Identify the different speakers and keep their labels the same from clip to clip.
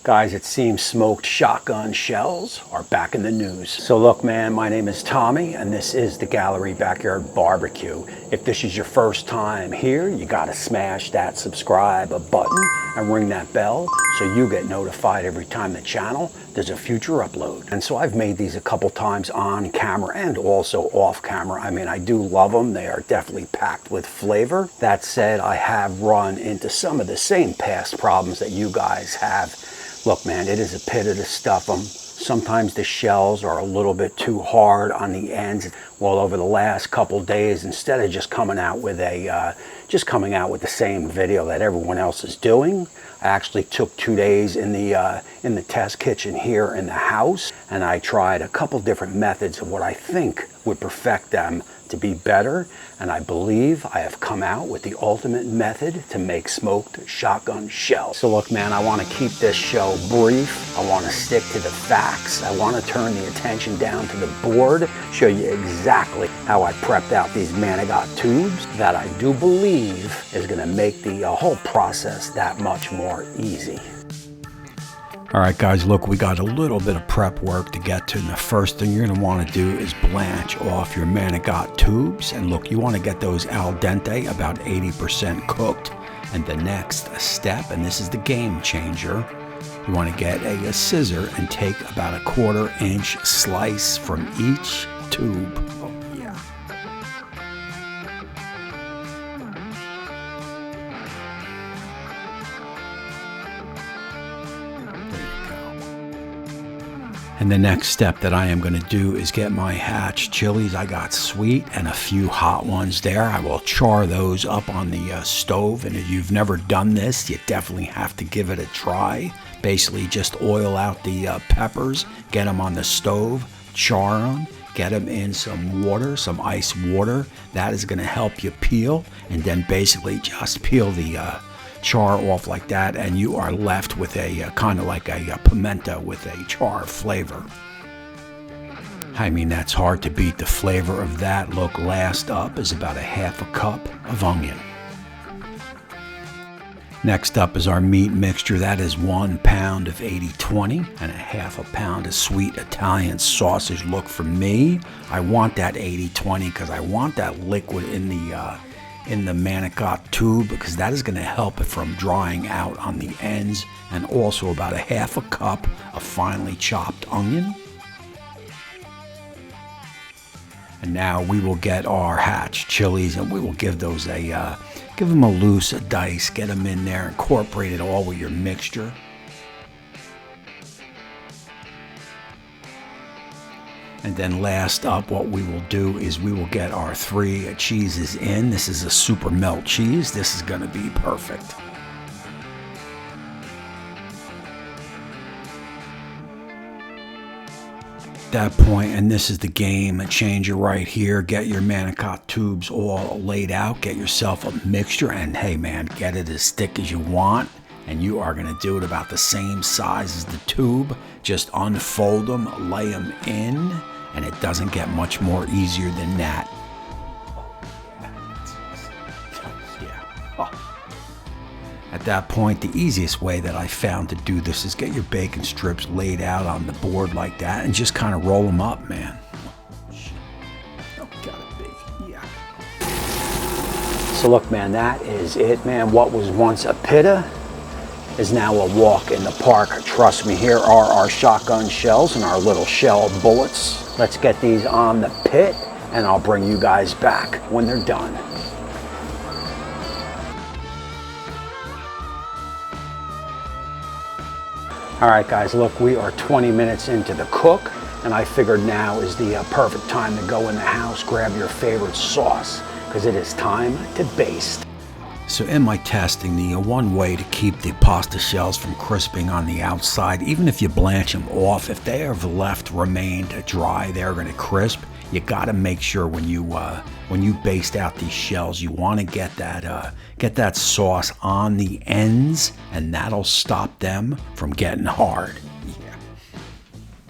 Speaker 1: Guys, it seems smoked shotgun shells are back in the news. So look, man, my name is Tommy, and this is the Gallery Backyard Barbecue. If this is your first time here, you gotta smash that subscribe button and ring that bell so you get notified every time the channel there's a future upload. And so I've made these a couple times on camera and also off camera. I mean, I do love them. They are definitely packed with flavor. That said, I have run into some of the same past problems that you guys have. Look, man, it is a pit to stuff them. Sometimes the shells are a little bit too hard on the ends. Well, over the last couple days, instead of just coming out with the same video that everyone else is doing, I actually took 2 days in the test kitchen here in the house, and I tried a couple different methods of what I think would perfect them to be better, and I believe I have come out with the ultimate method to make smoked shotgun shells. So look, man, I want to keep this show brief. I want to stick to the facts. I want to turn the attention down to the board, show you exactly how I prepped out these Manigot tubes that I do believe is going to make the whole process that much more easy. All right, guys, look, we got a little bit of prep work to get to. And the first thing you're going to want to do is blanch off your Manigot tubes. And look, you want to get those al dente, about 80% cooked. And the next step, and this is the game changer, you want to get a scissor and take about a 1/4 inch slice from each tube. Oh, yeah. And the next step that I am going to do is get my hatch chilies. I got sweet and a few hot ones there. I will char those up on the stove. And if you've never done this, you definitely have to give it a try. Basically, just oil out the peppers, get them on the stove, char them, get them in some water, some ice water. That is going to help you peel. And then basically just peel the char off like that, and you are left with a kind of like a pimento with a char flavor. I mean, that's hard to beat the flavor of that. Look, last up is about a 1/2 cup of onion. Next up is our meat mixture. That is 1 pound of 80/20 and a 1/2 pound of sweet Italian sausage. Look, for me, I want that 80/20 because I want that liquid in the Manigot tube, because that is going to help it from drying out on the ends, and also about a 1/2 cup of finely chopped onion. And now we will get our hatch chilies, and we will give those give them a loose dice, get them in there, incorporate it all with your mixture. And then last up, what we will do is we will get our 3 cheeses in. This is a super melt cheese. This is going to be perfect. At that point, and this is the game changer right here, get your Manigot tubes all laid out, get yourself a mixture, and hey man, get it as thick as you want. And you are going to do it about the same size as the tube. Just unfold them, lay them in, and it doesn't get much more easier than that. At that point, the easiest way that I found to do this is get your bacon strips laid out on the board like that and just kind of roll them up, man. Oh, gotta be, yeah. So look, man, that is it, man. What was once a pitta is now a walk in the park. Trust me, here are our shotgun shells and our little shell bullets. Let's get these on the pit, and I'll bring you guys back when they're done. All right, guys, look, we are 20 minutes into the cook, and I figured now is the perfect time to go in the house, grab your favorite sauce, because it is time to baste. So in my testing, the one way to keep the pasta shells from crisping on the outside, even if you blanch them off, if they have remained dry, they're going to crisp. You got to make sure when you baste out these shells, you want to get that sauce on the ends, and that'll stop them from getting hard. Yeah.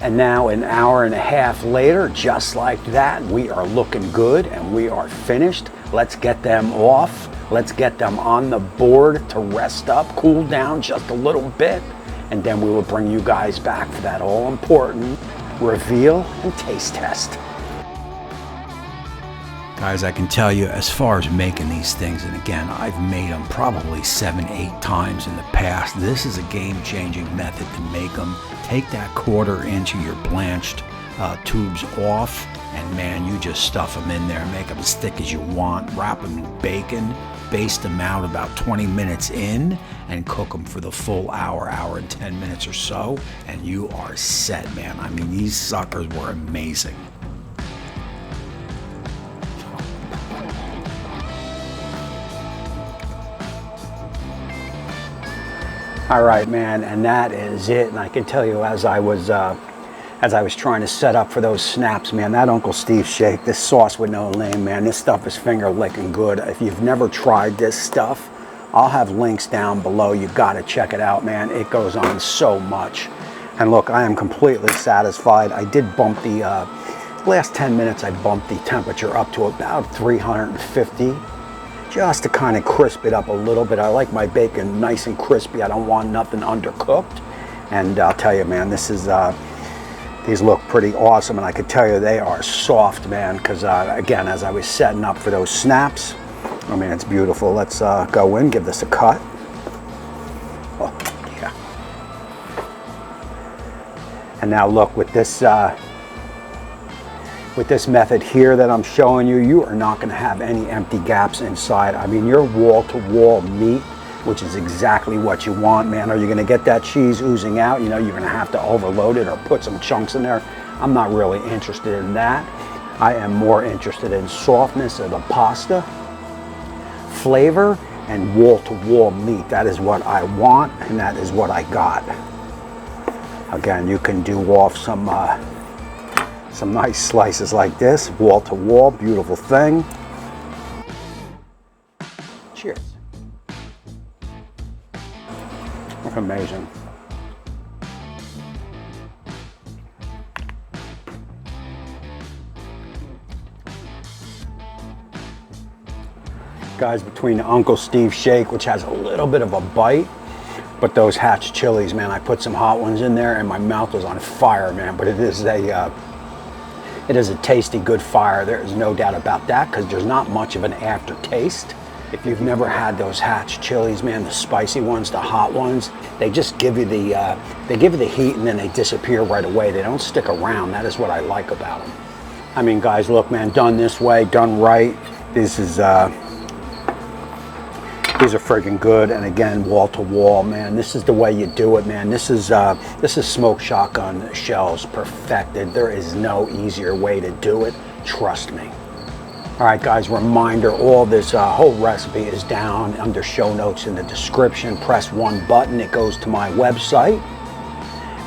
Speaker 1: And now an hour and a half later, just like that, we are looking good and we are finished. Let's get them off. Let's get them on the board to rest up, cool down just a little bit, and then we will bring you guys back for that all-important reveal and taste test. Guys, I can tell you, as far as making these things, and again, I've made them probably 7-8 times in the past. This is a game-changing method to make them. Take that 1/4 inch of your blanched tubes off, and man, you just stuff them in there, make them as thick as you want, wrap them in bacon, baste them out about 20 minutes in, and cook them for the full hour and 10 minutes or so, and you are set, man. I mean, these suckers were amazing. All right, man, and that is it. And I can tell you, as I was trying to set up for those snaps, man, that Uncle Steve shake, this sauce with no name, man, this stuff is finger licking good. If you've never tried this stuff, I'll have links down below. You've got to check it out, man. It goes on so much. And look, I am completely satisfied. I did bump the last 10 minutes. I bumped the temperature up to about 350. Just to kind of crisp it up a little bit. I like my bacon nice and crispy. I don't want nothing undercooked. And I'll tell you, man, this is these look pretty awesome, and I could tell you they are soft, man, because again, as I was setting up for those snaps, I mean, it's beautiful. Let's go in, give this a cut. Oh, yeah. And now look, with this method here that I'm showing you, you are not going to have any empty gaps inside. I mean, you're wall-to-wall meat, which is exactly what you want, man. Are you going to get that cheese oozing out? You know, you're going to have to overload it or put some chunks in there. I'm not really interested in that. I am more interested in softness of the pasta, flavor, and wall-to-wall meat. That is what I want, and that is what I got. Again, you can do off some nice slices like this, wall to wall, beautiful thing. Cheers. Amazing. Guys, between the Uncle Steve shake, which has a little bit of a bite, but those Hatch chilies, man, I put some hot ones in there and my mouth was on fire, man. But it is a tasty, good fire. There is no doubt about that, because there's not much of an aftertaste. If you've never had those Hatch chilies, man, the spicy ones, the hot ones, they just give you the heat and then they disappear right away. They don't stick around. That is what I like about them. I mean, guys, look, man, done this way, done right. These are freaking good, and again, wall to wall, man. This is the way you do it, man. This is smoked shotgun shells perfected. There is no easier way to do it. Trust me. All right, guys, reminder, all this whole recipe is down under show notes in the description. Press one button, it goes to my website.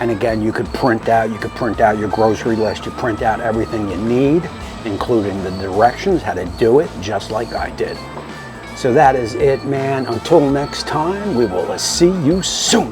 Speaker 1: And again, you could print out your grocery list. You print out everything you need, including the directions, how to do it, just like I did. So that is it, man. Until next time, we will see you soon.